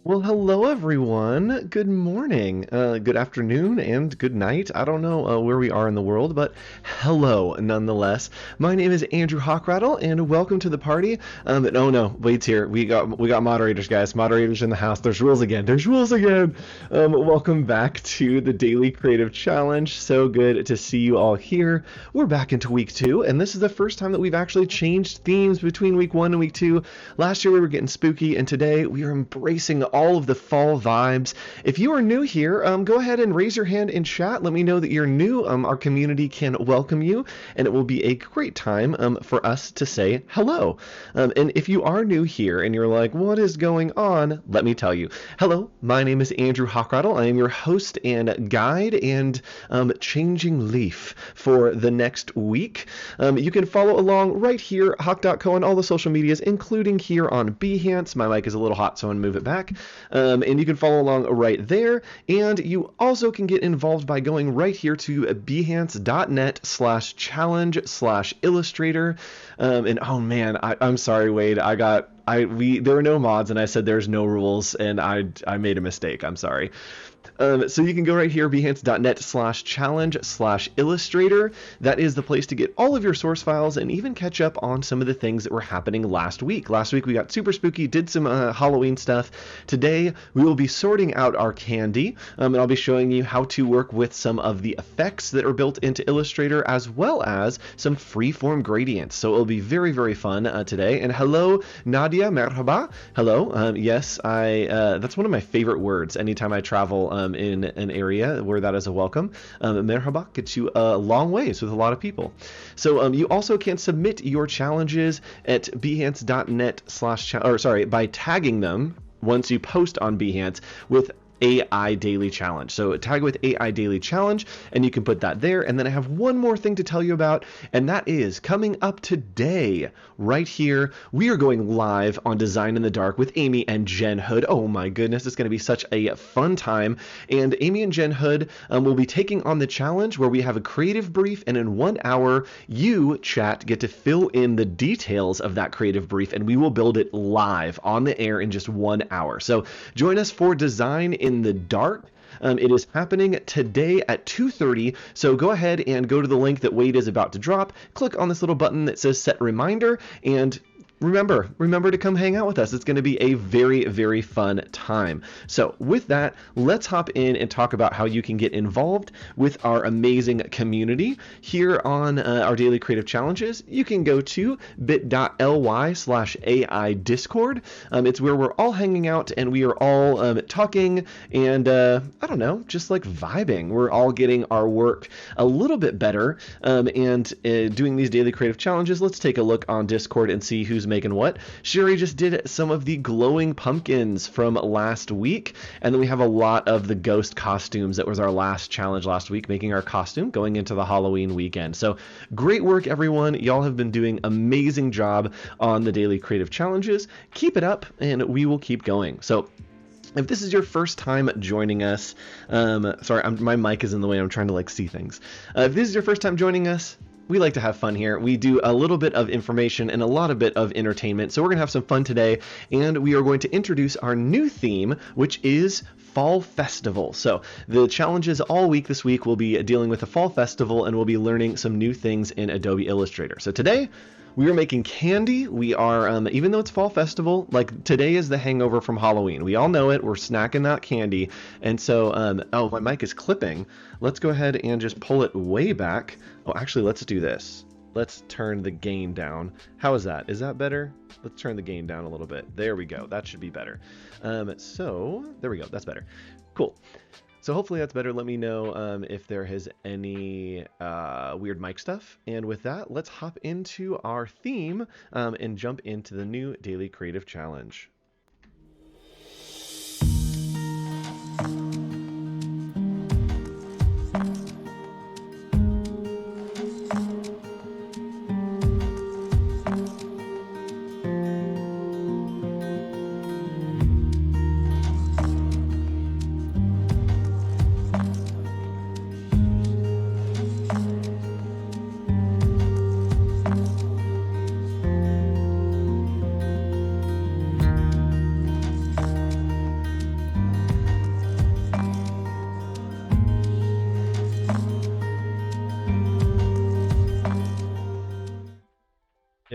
Well, hello everyone. Good morning, good afternoon, and good night. I don't know where we are in the world, but hello nonetheless. My name is Andrew Hockrattle, and welcome to the party. Oh no, Wade's here. We got moderators, guys. Moderators in the house. There's rules again. There's rules again. Welcome back to the Daily Creative Challenge. So good to see you all here. We're back into week 2, and this is the first time that we've actually changed themes between week 1 and week 2. Last year we were getting spooky, and today we are embracing all of the fall vibes. If you are new here, go ahead and raise your hand in chat. Let me know that you're new. Our community can welcome you, and it will be a great time for us to say hello. And if you are new here and you're like, what is going on? Let me tell you. Hello, my name is Andrew Hockrattle. I am your host and guide and changing leaf for the next week. You can follow along right here, Hock.co, on all the social medias, including here on Behance. My mic is a little hot, so I'm going to move it back. And you can follow along right there. And you also can get involved by going right here to behance.net/challenge/illustrator. And oh man, I'm sorry, Wade. There were no mods, and I said there's no rules, and I made a mistake. I'm sorry. So you can go right here, behance.net/challenge/illustrator. That is the place to get all of your source files and even catch up on some of the things that were happening last week. Last week we got super spooky, did some Halloween stuff. Today we will be sorting out our candy, and I'll be showing you how to work with some of the effects that are built into Illustrator, as well as some freeform gradients. So it'll be very, very fun today. And hello, Nadia, merhaba. Hello. Yes, that's one of my favorite words anytime I travel in an area where that is a welcome. Merhaba gets you a long ways with a lot of people. So you also can submit your challenges at behance.net/ by tagging them once you post on Behance with AI Daily Challenge. So tag with AI Daily Challenge, and you can put that there. And then I have one more thing to tell you about, and that is coming up today, right here. We are going live on Design in the Dark with Amy and Jen Hood. Oh my goodness, it's going to be such a fun time. And Amy and Jen Hood will be taking on the challenge where we have a creative brief, and in 1 hour, you, chat, get to fill in the details of that creative brief, and we will build it live on the air in just 1 hour. So join us for Design in the Dark. It is happening today at 2:30, so go ahead and go to the link that Wade is about to drop, click on this little button that says set reminder, and remember to come hang out with us. It's going to be a very, very fun time. So with that, let's hop in and talk about how you can get involved with our amazing community here on our daily creative challenges. You can go to bit.ly/AI Discord. It's where we're all hanging out and we are all talking and I don't know, just like vibing. We're all getting our work a little bit better and doing these daily creative challenges. Let's take a look on Discord and see who's making what. Sherry just did some of the glowing pumpkins from last week, and then we have a lot of the ghost costumes. That was our last challenge last week, making our costume going into the Halloween weekend. So great work, everyone. Y'all have been doing amazing job on the daily creative challenges. Keep it up, and we will keep going. So if this is your first time joining us, my mic is in the way. I'm trying to see things. If this is your first time joining us, we like to have fun here. We do a little bit of information and a lot of bit of entertainment. So we're going to have some fun today, and we are going to introduce our new theme, which is Fall Festival. So the challenges all week this week will be dealing with the Fall Festival, and we'll be learning some new things in Adobe Illustrator. So today, we are making candy. We are, even though it's Fall Festival, today is the hangover from Halloween. We all know it. We're snacking that candy. And so, oh, my mic is clipping. Let's go ahead and just pull it way back. Oh, actually, let's do this. Let's turn the gain down. How is that? Is that better? Let's turn the gain down a little bit. There we go. That should be better. So there we go. That's better. Cool. So hopefully that's better. Let me know if there is any weird mic stuff. And with that, let's hop into our theme and jump into the new Daily Creative Challenge.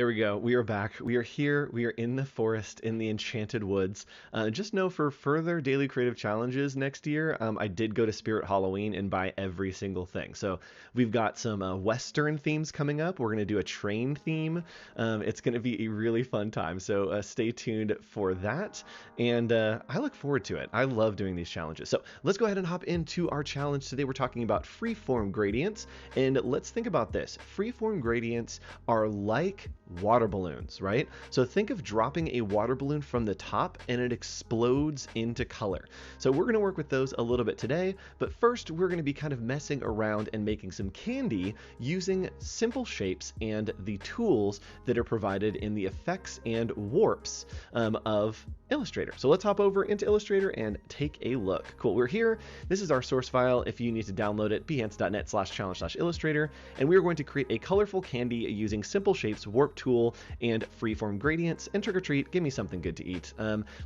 There we go. We are back. We are here. We are in the forest, in the enchanted woods. Just know for further daily creative challenges next year, I did go to Spirit Halloween and buy every single thing. So we've got some Western themes coming up. We're going to do a train theme. It's going to be a really fun time. So stay tuned for that. And I look forward to it. I love doing these challenges. So let's go ahead and hop into our challenge. Today we're talking about freeform gradients. And let's think about this. Freeform gradients are like water balloons, right? So think of dropping a water balloon from the top and it explodes into color. So we're going to work with those a little bit today, but first we're going to be kind of messing around and making some candy using simple shapes and the tools that are provided in the effects and warps of Illustrator. So let's hop over into Illustrator and take a look. Cool, we're here. This is our source file. If you need to download it, behance.net/challenge/illustrator, and we are going to create a colorful candy using simple shapes, warp tool, and freeform gradients. And trick or treat, give me something good to eat.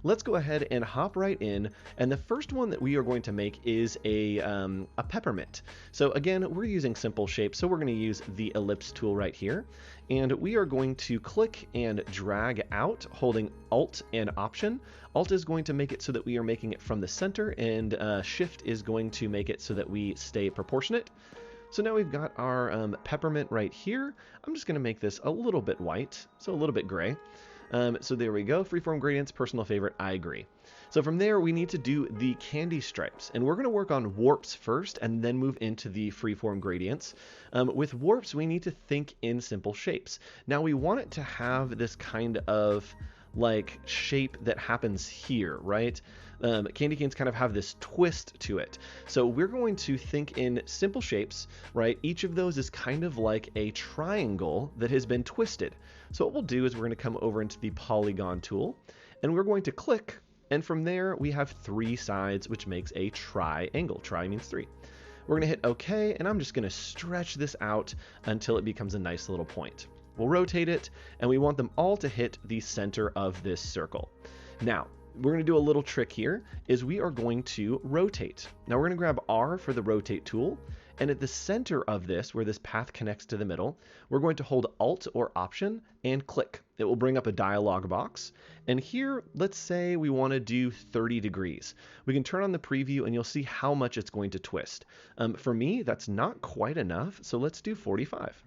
Let's go ahead and hop right in. And the first one that we are going to make is a peppermint. So again, we're using simple shapes, so we're going to use the ellipse tool right here. And we are going to click and drag out, holding Alt and Option. Alt is going to make it so that we are making it from the center, and Shift is going to make it so that we stay proportionate. So now we've got our peppermint right here. I'm just going to make this a little bit white, so a little bit gray. So there we go. Freeform gradients, personal favorite, I agree. So from there, we need to do the candy stripes. And we're going to work on warps first and then move into the freeform gradients. With warps, we need to think in simple shapes. Now we want it to have this kind of like shape that happens here, right? Candy canes kind of have this twist to it. So we're going to think in simple shapes, right? Each of those is kind of like a triangle that has been twisted. So what we'll do is we're going to come over into the polygon tool and we're going to click. And from there we have 3 sides, which makes a triangle. Tri means 3. We're going to hit OK, and I'm just going to stretch this out until it becomes a nice little point. We'll rotate it, and we want them all to hit the center of this circle. Now, we're going to do a little trick here, is we are going to rotate. Now, we're going to grab R for the rotate tool, and at the center of this, where this path connects to the middle, we're going to hold Alt or Option and click. It will bring up a dialog box. And here, let's say we want to do 30 degrees. We can turn on the preview and you'll see how much it's going to twist. For me, that's not quite enough, so let's do 45.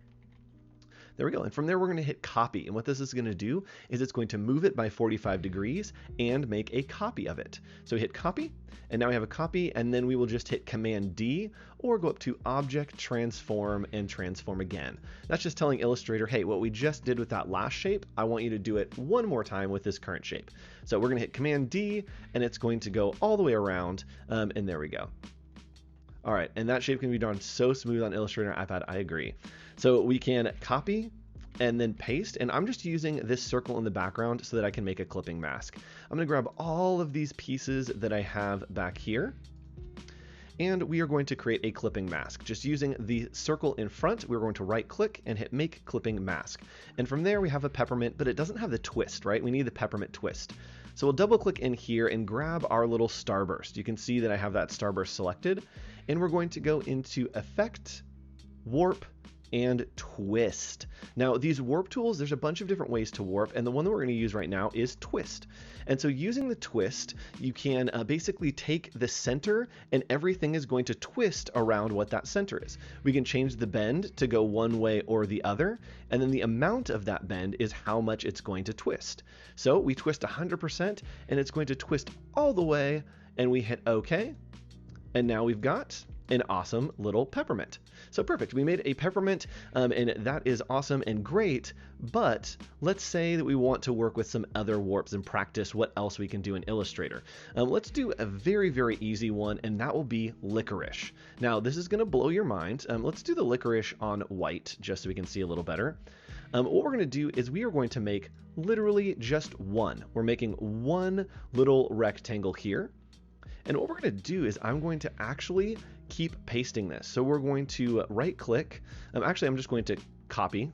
There we go. And from there, we're going to hit copy. And what this is going to do is it's going to move it by 45 degrees and make a copy of it. So we hit copy, and now we have a copy, and then we will just hit Command D or go up to Object, Transform, and Transform again. That's just telling Illustrator, hey, what we just did with that last shape, I want you to do it one more time with this current shape. So we're going to hit Command D, and it's going to go all the way around, and there we go. All right, and that shape can be done so smooth on Illustrator and iPad, I agree. So we can copy and then paste, and I'm just using this circle in the background so that I can make a clipping mask. I'm going to grab all of these pieces that I have back here, and we are going to create a clipping mask. Just using the circle in front, we're going to right click and hit Make Clipping Mask. And from there we have a peppermint, but it doesn't have the twist, right? We need the peppermint twist. So we'll double click in here and grab our little starburst. You can see that I have that starburst selected, and we're going to go into Effect, Warp, and Twist. Now these warp tools, there's a bunch of different ways to warp, and the one that we're going to use right now is Twist. And so using the twist, you can basically take the center and everything is going to twist around what that center is. We can change the bend to go one way or the other, and then the amount of that bend is how much it's going to twist. So we twist 100% and it's going to twist all the way, and we hit OK, and now we've got an awesome little peppermint. So perfect, we made a peppermint, and that is awesome and great, but let's say that we want to work with some other warps and practice what else we can do in Illustrator. Let's do a very, very easy one, and that will be licorice. Now, this is going to blow your mind. Let's do the licorice on white, just so we can see a little better. What we're going to do is we are going to make literally just one. We're making one little rectangle here. And what we're going to do is I'm going to actually keep pasting this. So we're going to right click. Actually, I'm just going to copy,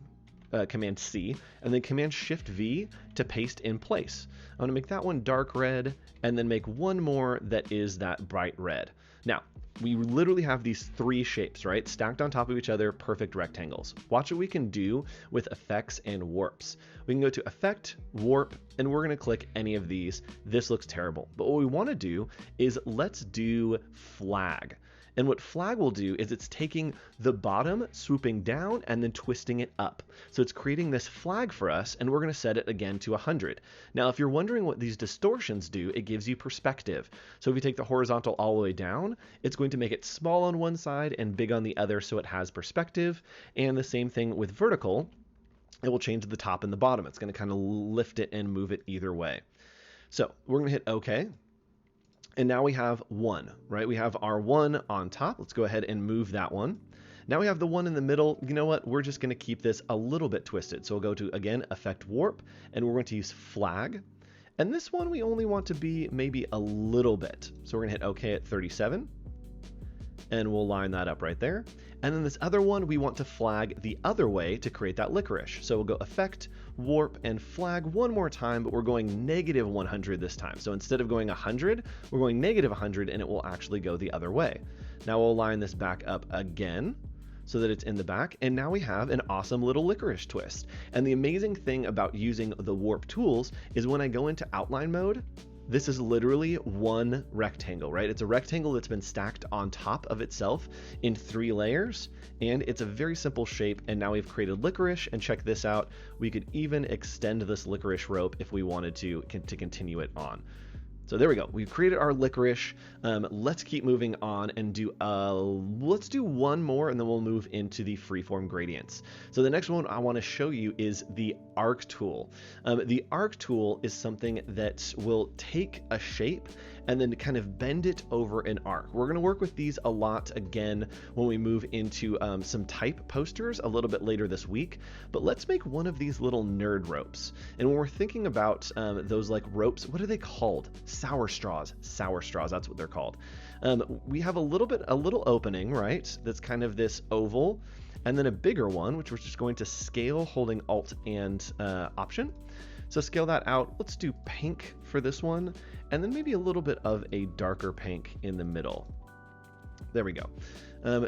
Command C, and then Command Shift V to paste in place. I'm going to make that one dark red and then make one more that is that bright red. Now, we literally have these three shapes, right? Stacked on top of each other, perfect rectangles. Watch what we can do with effects and warps. We can go to Effect, Warp, and we're gonna click any of these. This looks terrible. But what we wanna do is let's do Flag. And what flag will do is it's taking the bottom, swooping down, and then twisting it up. So it's creating this flag for us, and we're going to set it again to 100. Now, if you're wondering what these distortions do, it gives you perspective. So if you take the horizontal all the way down, it's going to make it small on one side and big on the other, so it has perspective. And the same thing with vertical. It will change the top and the bottom. It's going to kind of lift it and move it either way. So we're going to hit OK. And now we have 1, right? We have our 1 on top. Let's go ahead and move that one. Now we have the 1 in the middle. You know what? We're just going to keep this a little bit twisted. So we'll go to, again, Effect Warp, and we're going to use Flag. And this one we only want to be maybe a little bit. So we're going to hit OK at 37. And we'll line that up right there. And then this other one, we want to flag the other way to create that licorice. So we'll go Effect, Warp, and Flag one more time, but we're going negative 100 this time. So instead of going 100, we're going negative 100, and it will actually go the other way. Now we'll line this back up again so that it's in the back, and now we have an awesome little licorice twist. And the amazing thing about using the warp tools is when I go into outline mode, this is literally one rectangle, right? It's a rectangle that's been stacked on top of itself in 3 layers, and it's a very simple shape. And now we've created licorice, and check this out. We could even extend this licorice rope if we wanted to continue it on. So there we go. We've created our licorice. Let's keep moving on and let's do one more, and then we'll move into the freeform gradients. So the next one I want to show you is the arc tool. The arc tool is something that will take a shape and then kind of bend it over an arc. We're going to work with these a lot again when we move into some type posters a little bit later this week. But let's make one of these little nerd ropes. And when we're thinking about those like ropes, what are they called? Sour straws, that's what they're called. We have a little opening, right? That's kind of this oval, and then a bigger one, which we're just going to scale holding Alt and Option. So scale that out. Let's do pink for this one, and then maybe a little bit of a darker pink in the middle. There we go.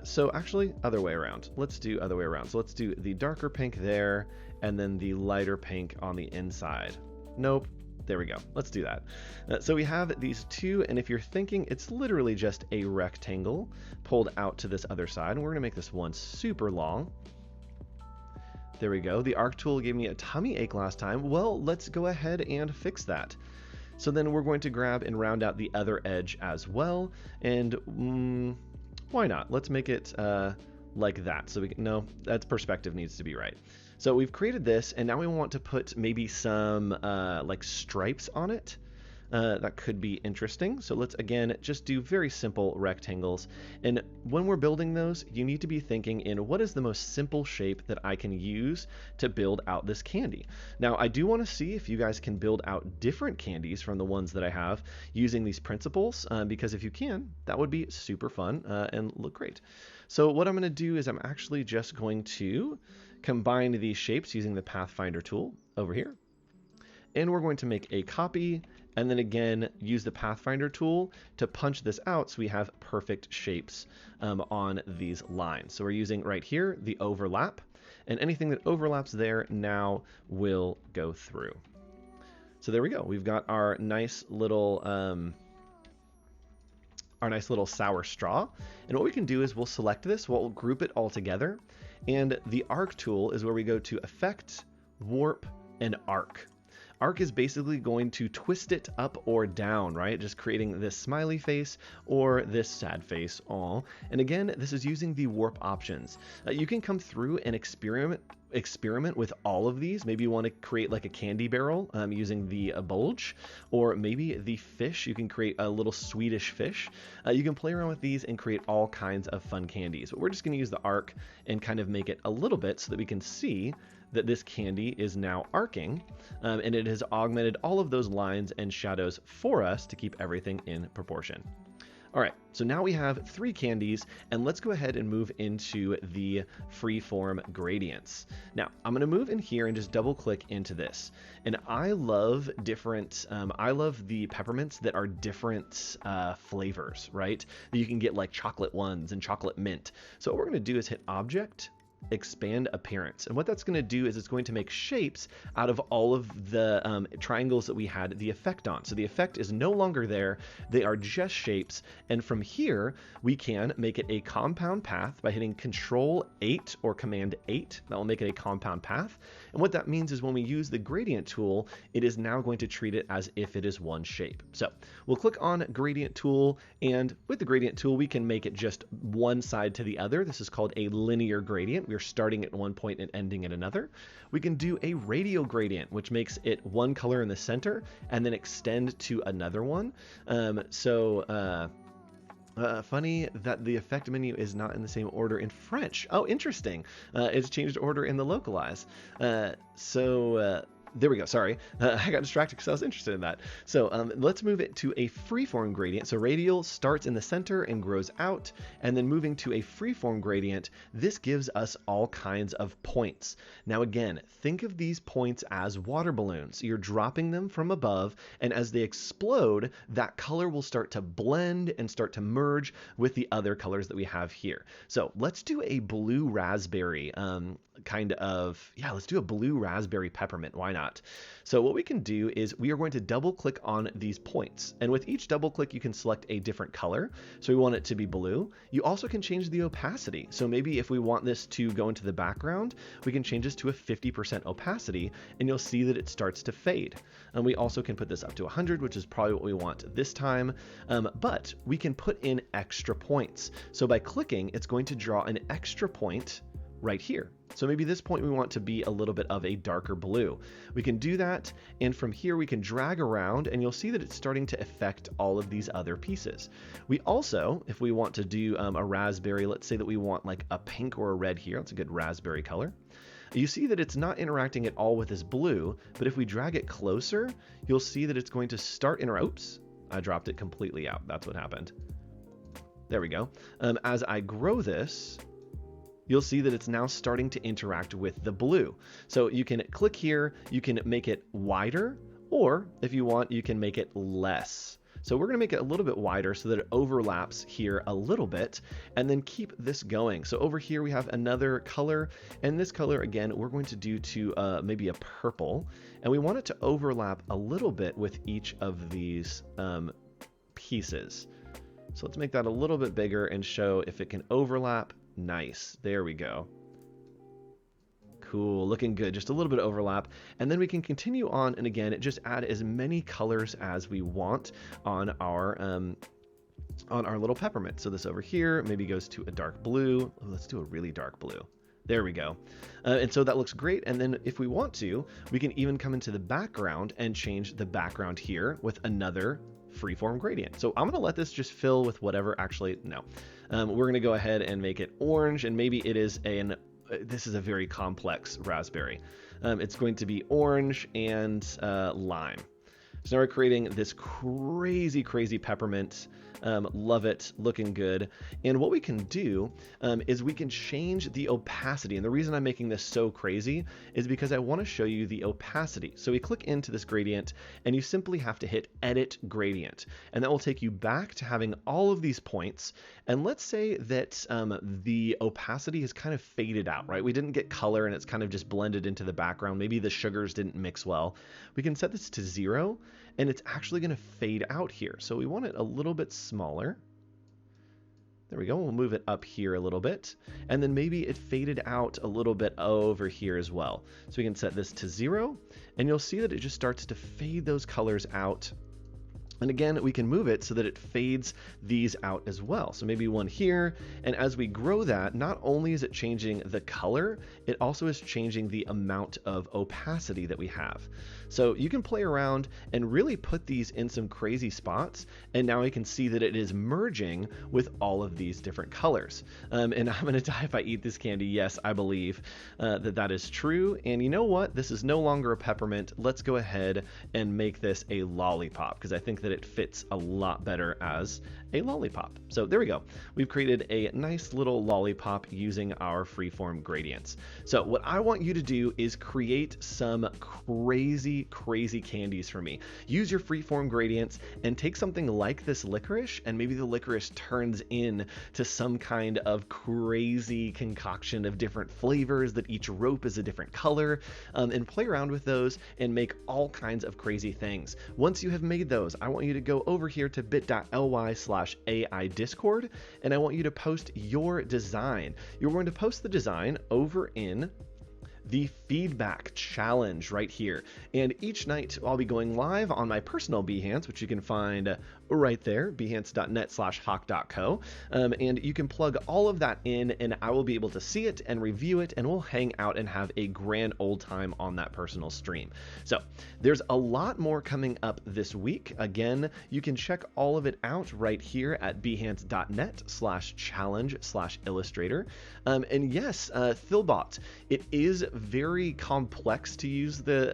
So actually, other way around. Let's do other way around. So let's do the darker pink there, and then the lighter pink on the inside. Nope. There we go. Let's do that. So we have these two, and if you're thinking, it's literally just a rectangle pulled out to this other side, and we're going to make this one super long. There we go. The arc tool gave me a tummy ache last time. Well, let's go ahead and fix that. So then we're going to grab and round out the other edge as well, and why not? Let's make it like that. So no, that's perspective needs to be right. So we've created this, and now we want to put maybe some like stripes on it. That could be interesting. So let's again just do very simple rectangles. And when we're building those, you need to be thinking in what is the most simple shape that I can use to build out this candy. Now I do want to see if you guys can build out different candies from the ones that I have using these principles, because if you can, that would be super fun and look great. So what I'm going to do is I'm actually just going to combine these shapes using the Pathfinder tool over here. And we're going to make a copy, and then again use the Pathfinder tool to punch this out so we have perfect shapes on these lines. So we're using right here the overlap, and anything that overlaps there now will go through. So there we go. We've got our nice little sour straw. And what we can do is we'll select this, we'll group it all together, and the arc tool is where we go to Effect, Warp, and Arc. Arc is basically going to twist it up or down, right? Just creating this smiley face or this sad face. Aw. And again, this is using the warp options. You can come through and experiment with all of these. Maybe you want to create like a candy barrel using the bulge, or maybe the fish. You can create a little Swedish fish. You can play around with these and create all kinds of fun candies. But we're just going to use the arc and kind of make it a little bit so that we can see that this candy is now arcing, and it has augmented all of those lines and shadows for us to keep everything in proportion. All right, so now we have 3 candies, and let's go ahead and move into the Freeform Gradients. Now, I'm going to move in here and just double click into this. And I love I love the peppermints that are different flavors, right? That you can get like chocolate ones and chocolate mint. So what we're going to do is hit Object, Expand Appearance, and what that's going to do is it's going to make shapes out of all of the triangles that we had the effect on. So the effect is no longer there, they are just shapes, and from here we can make it a compound path by hitting Control 8 or Command 8. That will make it a compound path, and what that means is when we use the gradient tool, it is now going to treat it as if it is one shape. So we'll click on Gradient Tool, and with the Gradient Tool we can make it just one side to the other. This is called a linear gradient. We're starting at one point and ending at another. We can do a radial gradient, which makes it one color in the center and then extend to another one. Funny that the effect menu is not in the same order in French. Oh, interesting. It's changed order in the localize. There we go. Sorry, I got distracted because I was interested in that. So let's move it to a freeform gradient. So radial starts in the center and grows out, and then moving to a freeform gradient, this gives us all kinds of points. Now again, think of these points as water balloons. You're dropping them from above, and as they explode, that color will start to blend and start to merge with the other colors that we have here. So let's do a blue raspberry let's do a blue raspberry peppermint. Why not? So what we can do is we are going to double click on these points, and with each double click you can select a different color. So we want it to be blue. You also can change the opacity. So maybe if we want this to go into the background, we can change this to a 50% opacity, and you'll see that it starts to fade. And we also can put this up to 100, which is probably what we want this time, but we can put in extra points. So by clicking, it's going to draw an extra point right here. So maybe this point we want to be a little bit of a darker blue. We can do that, and from here we can drag around, and you'll see that it's starting to affect all of these other pieces. We also, if we want to do a raspberry, let's say that we want like a pink or a red here. That's a good raspberry color. You see that it's not interacting at all with this blue, but if we drag it closer, you'll see that it's going to start oops, I dropped it completely out. That's what happened. There we go. As I grow this, you'll see that it's now starting to interact with the blue. So you can click here, you can make it wider, or if you want, you can make it less. So we're going to make it a little bit wider so that it overlaps here a little bit, and then keep this going. So over here we have another color, and this color again we're going to do to maybe a purple, and we want it to overlap a little bit with each of these pieces. So let's make that a little bit bigger and show if it can overlap. Nice. There we go. Cool. Looking good. Just a little bit of overlap. And then we can continue on, and again, just add as many colors as we want on our little peppermint. So this over here maybe goes to a dark blue. Oh, let's do a really dark blue. There we go. And so that looks great. And then if we want to, we can even come into the background and change the background here with another freeform gradient. So I'm going to let this just fill with whatever. Actually, no. We're going to go ahead and make it orange, and maybe it is this is a very complex raspberry. It's going to be orange and lime. So now we're creating this crazy peppermint. Love it, looking good. And what we can do is we can change the opacity. And the reason I'm making this so crazy is because I want to show you the opacity. So we click into this gradient, and you simply have to hit Edit Gradient. And that will take you back to having all of these points. And let's say that the opacity has kind of faded out, right? We didn't get color, and it's kind of just blended into the background. Maybe the sugars didn't mix well. We can set this to 0, and it's actually going to fade out here. So we want it a little bit smaller. There we go. We'll move it up here a little bit, and then maybe it faded out a little bit over here as well. So we can set this to 0, and you'll see that it just starts to fade those colors out. And again, we can move it so that it fades these out as well. So maybe one here, and as we grow that, not only is it changing the color, it also is changing the amount of opacity that we have. So you can play around and really put these in some crazy spots, and now we can see that it is merging with all of these different colors. And I'm going to die if I eat this candy. Yes, I believe that is true. And you know what? This is no longer a peppermint. Let's go ahead and make this a lollipop, because I think that it fits a lot better as a lollipop. So there we go. We've created a nice little lollipop using our freeform gradients. So what I want you to do is create some crazy candies for me. Use your freeform gradients and take something like this licorice, and maybe the licorice turns in to some kind of crazy concoction of different flavors that each rope is a different color, and play around with those and make all kinds of crazy things. Once you have made those, I want you to go over here to bit.ly/AI Discord, and I want you to post your design. You're going to post the design over in the feedback challenge right here. And each night I'll be going live on my personal Behance, which you can find right there, behance.net/hawk.co. And you can plug all of that in, and I will be able to see it and review it, and we'll hang out and have a grand old time on that personal stream. So there's a lot more coming up this week. Again, you can check all of it out right here at behance.net/challenge/illustrator. And yes, Thilbot, it is very complex to use the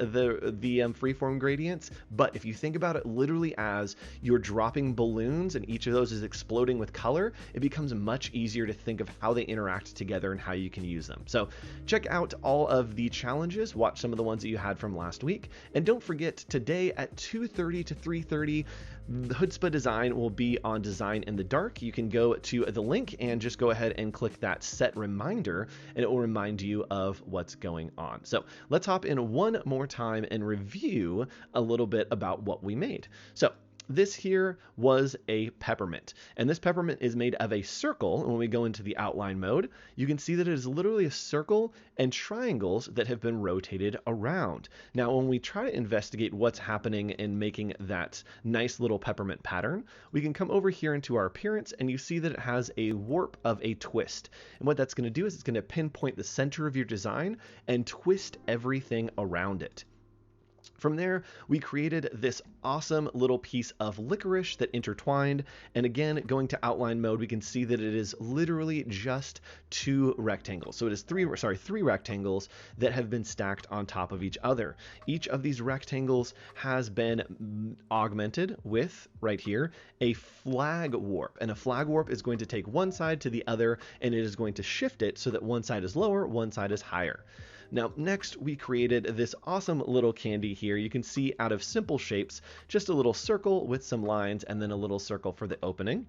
freeform gradients, but if you think about it literally as you're dropping balloons and each of those is exploding with color, it becomes much easier to think of how they interact together and how you can use them. So check out all of the challenges, watch some of the ones that you had from last week, and don't forget today at 2:30 to 3:30, Chutzpah Design will be on Design in the Dark. You can go to the link and just go ahead and click that set reminder, and it will remind you of what's going on. So let's hop in one more time and review a little bit about what we made. So this here was a peppermint, and this peppermint is made of a circle. And when we go into the outline mode, you can see that it is literally a circle and triangles that have been rotated around. Now, when we try to investigate what's happening in making that nice little peppermint pattern, we can come over here into our appearance, and you see that it has a warp of a twist. And what that's going to do is it's going to pinpoint the center of your design and twist everything around it. From there, we created this awesome little piece of licorice that intertwined. And again, going to outline mode, we can see that it is literally just two rectangles. So it is three rectangles that have been stacked on top of each other. Each of these rectangles has been augmented with, right here, a flag warp. And a flag warp is going to take one side to the other, and it is going to shift it so that one side is lower, one side is higher. Now, next we created this awesome little candy here. You can see out of simple shapes, just a little circle with some lines and then a little circle for the opening.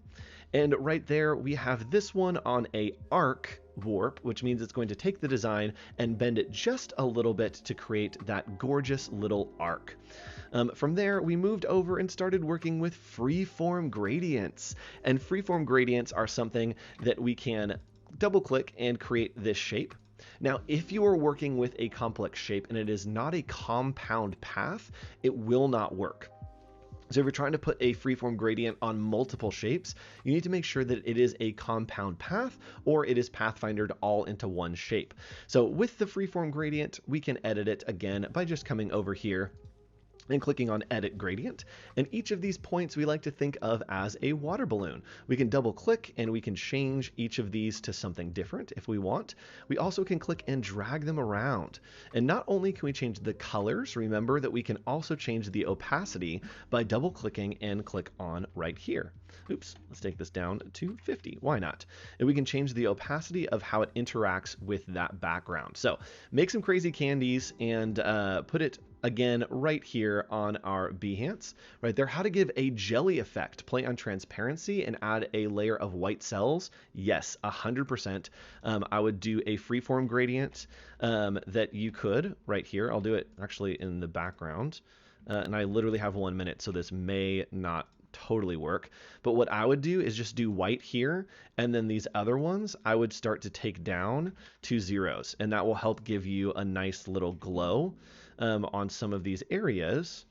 And right there we have this one on a arc warp, which means it's going to take the design and bend it just a little bit to create that gorgeous little arc. From there, we moved over and started working with freeform gradients. And freeform gradients are something that we can double click and create this shape. Now, if you are working with a complex shape and it is not a compound path, it will not work. So if you're trying to put a freeform gradient on multiple shapes, you need to make sure that it is a compound path or it is pathfindered all into one shape. So with the freeform gradient, we can edit it again by just coming over here and clicking on Edit Gradient. And each of these points we like to think of as a water balloon. We can double click and we can change each of these to something different if we want. We also can click and drag them around. And not only can we change the colors, remember that we can also change the opacity by double clicking and click on right here. Oops, let's take this down to 50. Why not? And we can change the opacity of how it interacts with that background. So make some crazy candies and put it again right here on our Behance, right there. How to give a jelly effect, play on transparency and add a layer of white cells. Yes, 100%. I would do a freeform gradient that you could right here. I'll do it actually in the background. And I literally have 1 minute, so this may not totally work. But what I would do is just do white here, and then these other ones I would start to take down to zeros, and that will help give you a nice little glow on some of these areas.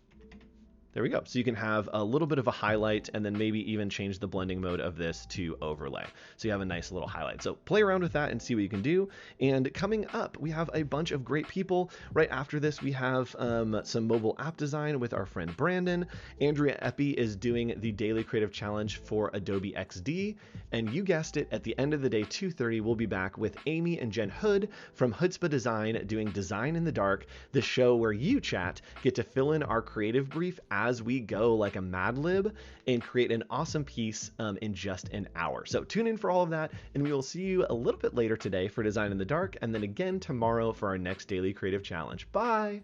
There we go. So you can have a little bit of a highlight and then maybe even change the blending mode of this to overlay. So you have a nice little highlight. So play around with that and see what you can do. And coming up, we have a bunch of great people. Right after this, we have some mobile app design with our friend Brandon. Andrea Epi is doing the Daily Creative Challenge for Adobe XD. And you guessed it, at the end of the day, 2:30, we'll be back with Amy and Jen Hood from Chutzpah Design doing Design in the Dark, the show where you, chat, get to fill in our creative brief as we go like a Mad Lib and create an awesome piece in just an hour. So tune in for all of that, and we will see you a little bit later today for Design in the Dark, and then again tomorrow for our next daily creative challenge. Bye!